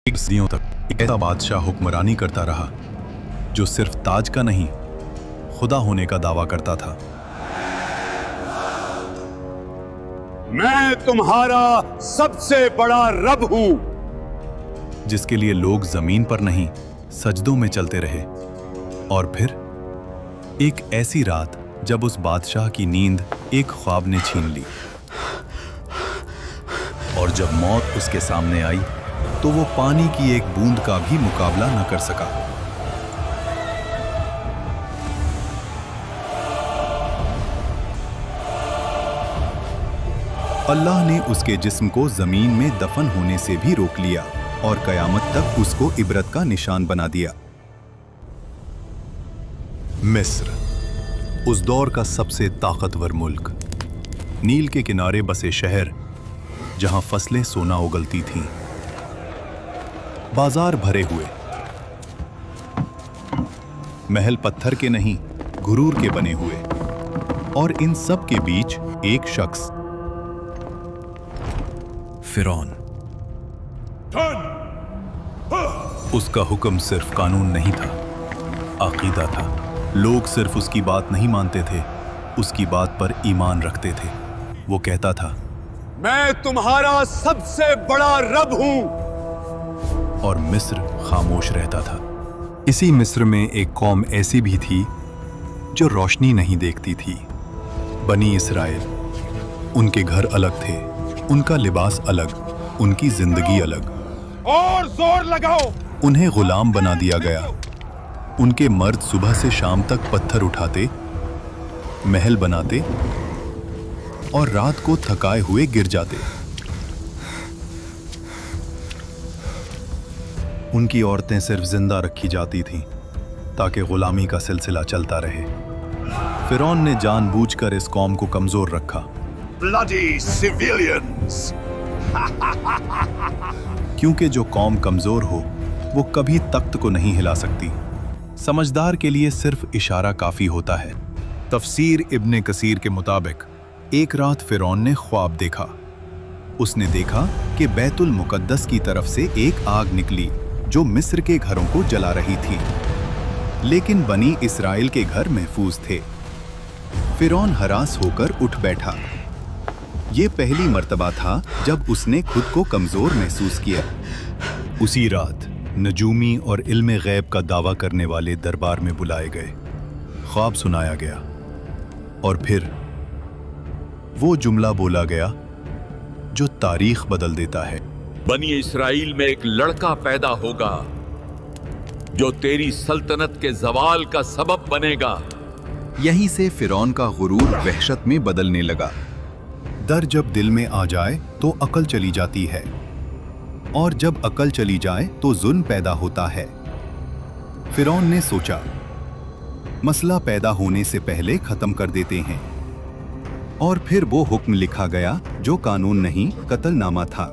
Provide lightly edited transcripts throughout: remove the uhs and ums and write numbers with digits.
सदियों तक एक ऐसा बादशाह हुक्मरानी करता रहा जो सिर्फ ताज का नहीं, खुदा होने का दावा करता था। मैं तुम्हारा सबसे बड़ा रब हूं, जिसके लिए लोग जमीन पर नहीं सजदों में चलते रहे। और फिर एक ऐसी रात जब उस बादशाह की नींद एक ख्वाब ने छीन ली, और जब मौत उसके सामने आई तो वो पानी की एक बूंद का भी मुकाबला न कर सका। अल्लाह ने उसके जिस्म को जमीन में दफन होने से भी रोक लिया और कयामत तक उसको इबरत का निशान बना दिया। मिस्र, उस दौर का सबसे ताकतवर मुल्क, नील के किनारे बसे शहर जहां फसलें सोना उगलती थीं, बाजार भरे हुए, महल पत्थर के नहीं गुरूर के बने हुए, और इन सब के बीच एक शख्स, फिरौन। उसका हुक्म सिर्फ कानून नहीं था, अकीदा था। लोग सिर्फ उसकी बात नहीं मानते थे, उसकी बात पर ईमान रखते थे। वो कहता था, मैं तुम्हारा सबसे बड़ा रब हूं। और मिस्र खामोश रहता था। इसी मिस्र में एक कौम ऐसी भी थी जो रोशनी नहीं देखती थी, बनी इसराइल। उनके घर अलग थे, उनका लिबास अलग, उनकी जिंदगी अलग। और जोर लगाओ। उन्हें गुलाम बना दिया गया। उनके मर्द सुबह से शाम तक पत्थर उठाते, महल बनाते और रात को थकाए हुए गिर जाते। उनकी औरतें सिर्फ जिंदा रखी जाती थीं ताकि गुलामी का सिलसिला चलता रहे। फिरौन ने जानबूझकर इस कौम को कमजोर रखा। Bloody civilians! क्योंकि जो कौम कमजोर हो वो कभी तख्त को नहीं हिला सकती। समझदार के लिए सिर्फ इशारा काफी होता है। तफसीर इब्ने कसीर के मुताबिक एक रात फिरौन ने ख्वाब देखा। उसने देखा कि बैतुल मुकद्दस की तरफ से एक आग निकली जो मिस्र के घरों को जला रही थी, लेकिन बनी इसराइल के घर महफूज थे। फिरौन हरास होकर उठ बैठा। ये पहली मर्तबा था जब उसने खुद को कमजोर महसूस किया। उसी रात नजूमी और इल्मे गैब का दावा करने वाले दरबार में बुलाए गए। ख्वाब सुनाया गया और फिर वो जुमला बोला गया जो तारीख बदल देता है। बनी इस्राइल में एक लड़का पैदा होगा जो तेरी सल्तनत के जवाल का सबब बनेगा। यहीं से फिरौन का गुरूर वहशत में बदलने लगा। डर जब दिल में आ जाए तो अकल चली जाती है, और जब अकल चली जाए तो जुल्म पैदा होता है। फिरौन ने सोचा, मसला पैदा होने से पहले खत्म कर देते हैं। और फिर वो हुक्म लिखा गया जो कानून नहीं, कत्लनामा था।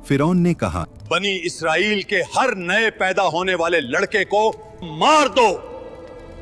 फिरौन ने कहा, बनी इसराइल के हर नए पैदा होने वाले लड़के को मार दो।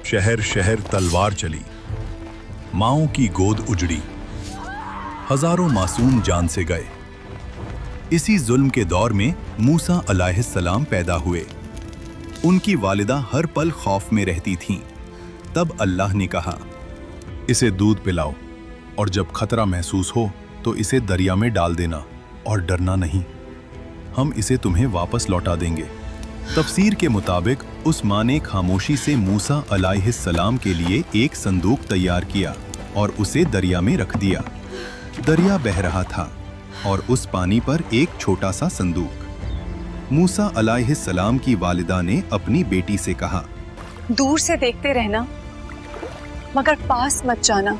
शहर शहर तलवार चली, माओं की गोद उजड़ी, हजारों मासूम जान से गए। इसी जुल्म के दौर में मूसा अलैहिस्सलाम पैदा हुए। उनकी वालिदा हर पल खौफ में रहती थीं। तब अल्लाह ने कहा, इसे दूध पिलाओ, और जब खतरा महसूस हो तो इसे दरिया में डाल देना, और डरना नहीं, हम इसे तुम्हें वापस लौटा देंगे। तफसीर के मुताबिक उस माँ ने खामोशी से मूसा अलैहिस्सलाम के लिए एक संदूक तैयार किया और उसे दरिया में रख दिया। दरिया बह रहा था और उस पानी पर एक छोटा सा संदूक। मूसा अलैहिस्सलाम की वालिदा ने अपनी बेटी से कहा, दूर से देखते रहना, मगर पास मत जाना।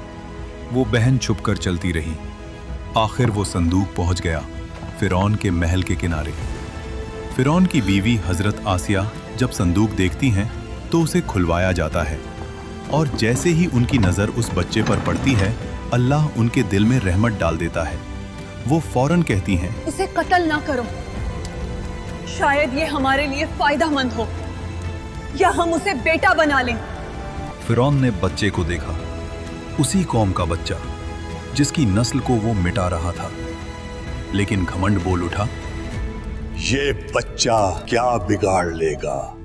वो बहन छुपकर चलती रही। आखिर वो संदूक पहुंच गया फिरौन के महल के किनारे। फिरौन की बीवी हजरत आसिया जब संदूक देखती हैं तो उसे खुलवाया जाता है, और जैसे ही उनकी नजर उस बच्चे पर पड़ती है, अल्लाह उनके दिल में रहमत डाल देता है। वो फौरन कहती हैं, इसे कत्ल ना करो, शायद ये हमारे लिए फायदेमंद हो, या हम उसे बेटा बना लें। फिरौन ने बच्चे को देखा, उसी कौम का बच्चा जिसकी नस्ल को वो मिटा रहा था, लेकिन घमंड बोल उठा, ये बच्चा क्या बिगाड़ लेगा।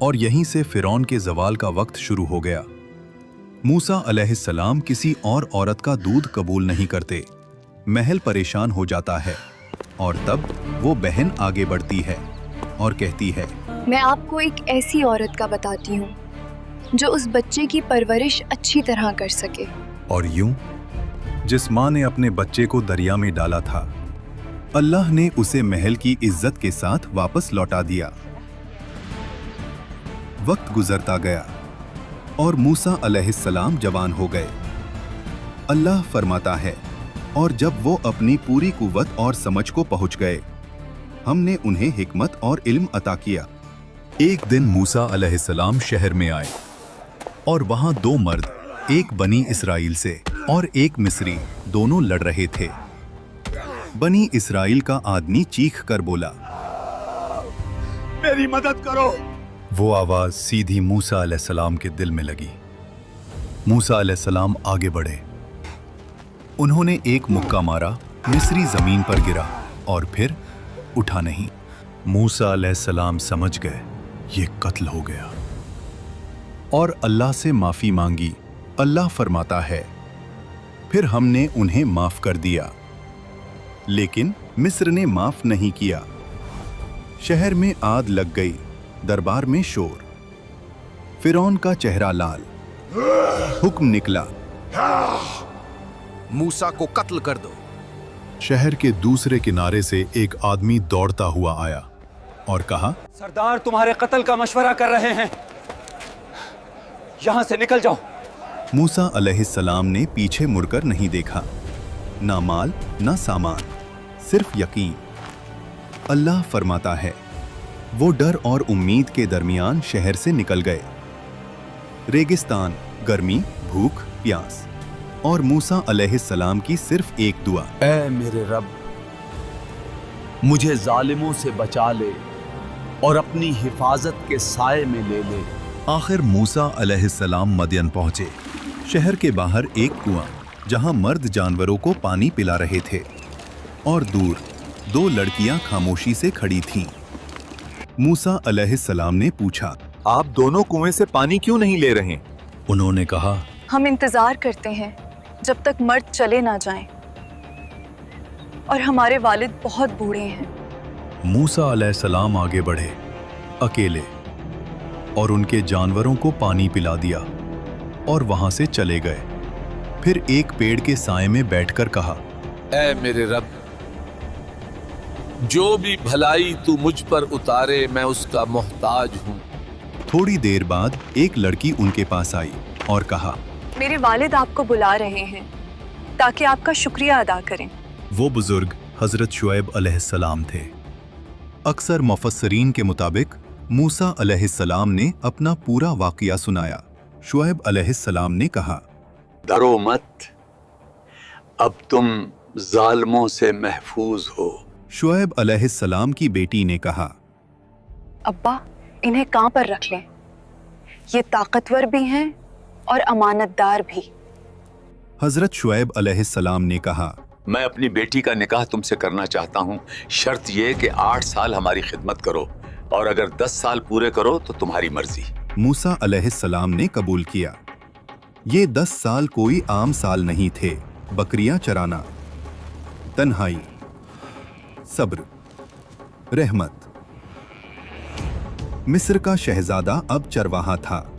और यहीं से फिरौन के जवाल का वक्त शुरू हो गया। मूसा अलैहिस्सलाम किसी और औरत का दूध कबूल नहीं करते। महल परेशान हो जाता है और तब वो बहन आगे बढ़ती है और कहती है, मैं आपको एक ऐसी औरत का बताती हूँ जो उस बच्चे की परवरिश अच्छी तरह कर सके। और यूं जिस माँ ने अपने बच्चे को दरिया में डाला था, अल्लाह ने उसे महल की इज्जत के साथ वापस लौटा दिया। वक्त गुजरता गया और मूसा अलैहिस्सलाम जवान हो गए। अल्लाह फरमाता है, और जब वो अपनी पूरी कुव्वत और समझ को पहुंच गए, हमने उन्हें हिकमत और इल्म अता किया। एक दिन मूसा अलैहिस्सलाम शहर में आए और वहां दो मर्द, एक बनी इसराइल से और एक मिस्री, दोनों लड़ रहे थे। बनी इसराइल का आदमी चीख कर बोला, मेरी मदद करो। वो आवाज सीधी मूसा अलैहिस्सलाम के दिल में लगी। मूसा अलैहिस्सलाम आगे बढ़े। उन्होंने एक मुक्का मारा, मिस्री जमीन पर गिरा और फिर उठा नहीं। मूसा अलैहिस्सलाम समझ गए ये कत्ल हो गया और अल्लाह से माफी मांगी। अल्लाह फरमाता है, फिर हमने उन्हें माफ कर दिया। लेकिन मिस्र ने माफ नहीं किया। शहर में आग लग गई, दरबार में शोर। फिरौन का चेहरा लाल। हुक्म निकला, मूसा को कत्ल कर दो। शहर के दूसरे किनारे से एक आदमी दौड़ता हुआ आया और कहा, सरदार तुम्हारे कत्ल का मशवरा कर रहे हैं, यहां से निकल जाओ। मूसा अलैहिस्सलाम ने पीछे मुड़कर नहीं देखा, ना माल ना सामान, सिर्फ यकीन। अल्लाह फरमाता है, वो डर और उम्मीद के दरमियान शहर से निकल गए। रेगिस्तान, गर्मी, भूख, प्यास और मूसा अलैहिस्सलाम की सिर्फ एक दुआ, ऐ मेरे रब, मुझे जालिमों से बचा ले और अपनी हिफाजत के साए में ले ले। आखिर मूसा अलैहिस्सलाम मदियन पहुंचे। शहर के बाहर एक कुआं, जहां मर्द जानवरों को पानी पिला रहे थे, और दूर दो लड़कियां खामोशी से खड़ी थीं। मूसा अलैहिस्सलाम ने पूछा, आप दोनों कुएं से पानी क्यों नहीं ले रहे? उन्होंने कहा, हम इंतजार करते हैं जब तक मर्द चले ना जाएं, और हमारे वालिद बहुत बूढ़े हैं। मूसा अलैहिस्सलाम आगे बढ़े, अकेले, और उनके जानवरों को पानी पिला दिया और वहां से चले गए। फिर एक पेड़ के साए में बैठकर कहा, ऐ मेरे रब, जो भी भलाई तू मुझ पर उतारे मैं उसका मोहताज हूँ। थोड़ी देर बाद एक लड़की उनके पास आई और कहा, मेरे वालिद आपको बुला रहे हैं ताकि आपका शुक्रिया अदा करें। वो बुजुर्ग हजरत शुएब अलैहिस्सलाम थे। अक्सर मुफस्सरीन के मुताबिक मूसा अलैहिस्सलाम ने अपना पूरा वाक़या सुनाया। शुएब अलैहिस्सलाम ने कहा, डरो मत, अब तुम जालिमों से महफूज हो। शुएब अलैहिस्सलाम की बेटी ने कहा, अब्बा, इन्हें कहाँ पर रख लें? ये ताकतवर भी हैं और अमानतदार भी। हजरत शुएब अलैहिस्सलाम ने कहा, मैं अपनी बेटी का निकाह तुमसे करना चाहता हूँ, शर्त ये कि 8 साल हमारी खिदमत करो, और अगर 10 साल पूरे करो तो तुम्हारी मर्जी। मूसा अलैहिस्सलाम ने कबूल किया। ये 10 साल कोई आम साल नहीं थे। बकरियां चराना, तन्हाई, सब्र, रहमत। मिस्र का शहजादा अब चरवाहा था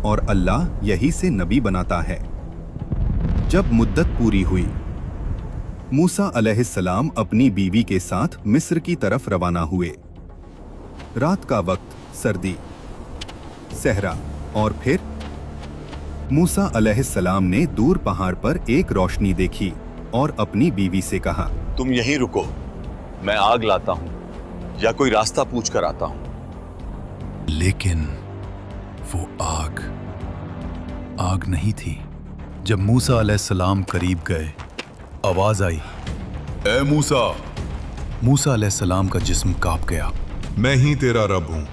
और अल्लाह यही से नबी बनाता है। जब मुद्दत पूरी हुई, मूसा अलैहिस्सलाम अपनी बीवी के साथ मिस्र की तरफ रवाना हुए। रात का वक्त, सर्दी, सहरा, और फिर मूसा अलैहिस्सलाम ने दूर पहाड़ पर एक रोशनी देखी और अपनी बीवी से कहा, तुम यहीं रुको, मैं आग लाता हूँ या कोई रास्ता पूछ कर आता हूँ। लेकिन वो आग नहीं थी। जब मूसा अलैहिस्सलाम करीब गए, आवाज आई, ए मूसा। मूसा अलैहिस्सलाम का जिस्म कांप गया। मैं ही तेरा रब हूं,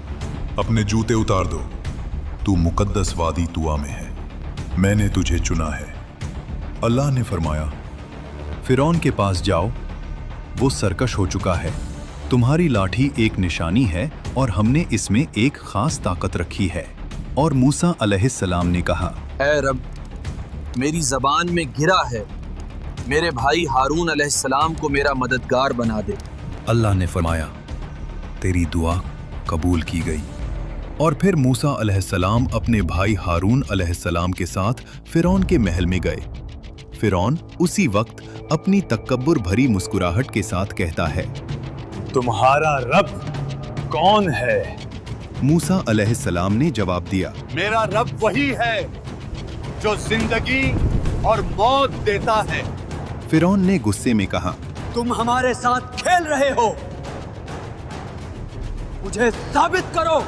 अपने जूते उतार दो। तू मुकद्दस वादी तुआ में है, मैंने तुझे चुना है। अल्लाह ने फरमाया, फिरौन के पास जाओ, वो सरकश हो चुका है तुम्हारी लाठी एक निशानी है और हमने इसमें एक खास ताकत रखी है। और मूसा अलैहिस्सलाम ने कहा, ऐ रब, मेरी जबान में गिरा है, मेरे भाई हारून अलैहिस्सलाम को मेरा मददगार बना दे। अल्लाह ने फरमाया, तेरी दुआ कबूल की गई। और फिर मूसा अलैहिस्सलाम अपने भाई हारून अलैहिस्सलाम के साथ फिरौन के महल में गए। फिरौन उसी वक्त अपनी तकब्बुर भरी मुस्कुराहट के साथ कहता है, तुम्हारा रब कौन है? मूसा अलैहिस्सलाम ने जवाब दिया, मेरा रब वही है जो जिंदगी और मौत देता है। फिरौन ने गुस्से में कहा, तुम हमारे साथ खेल रहे हो, मुझे साबित करो।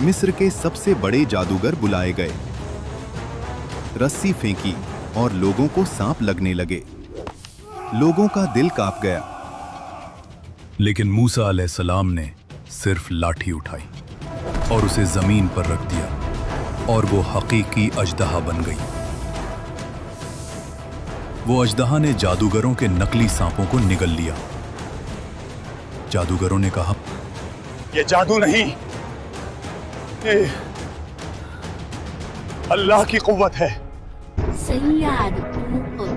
मिस्र के सबसे बड़े जादूगर बुलाए गए। रस्सी फेंकी और लोगों को सांप लगने लगे। लोगों का दिल कांप गया। लेकिन मूसा अलैहिस्सलाम ने सिर्फ लाठी उठाई और उसे जमीन पर रख दिया और वो हकीकी अजदहा बन गई। वो अजदहा ने जादूगरों के नकली सांपों को निगल लिया। जादूगरों ने कहा, ये जादू नहीं, ये अल्लाह की कुव्वत है। سيادة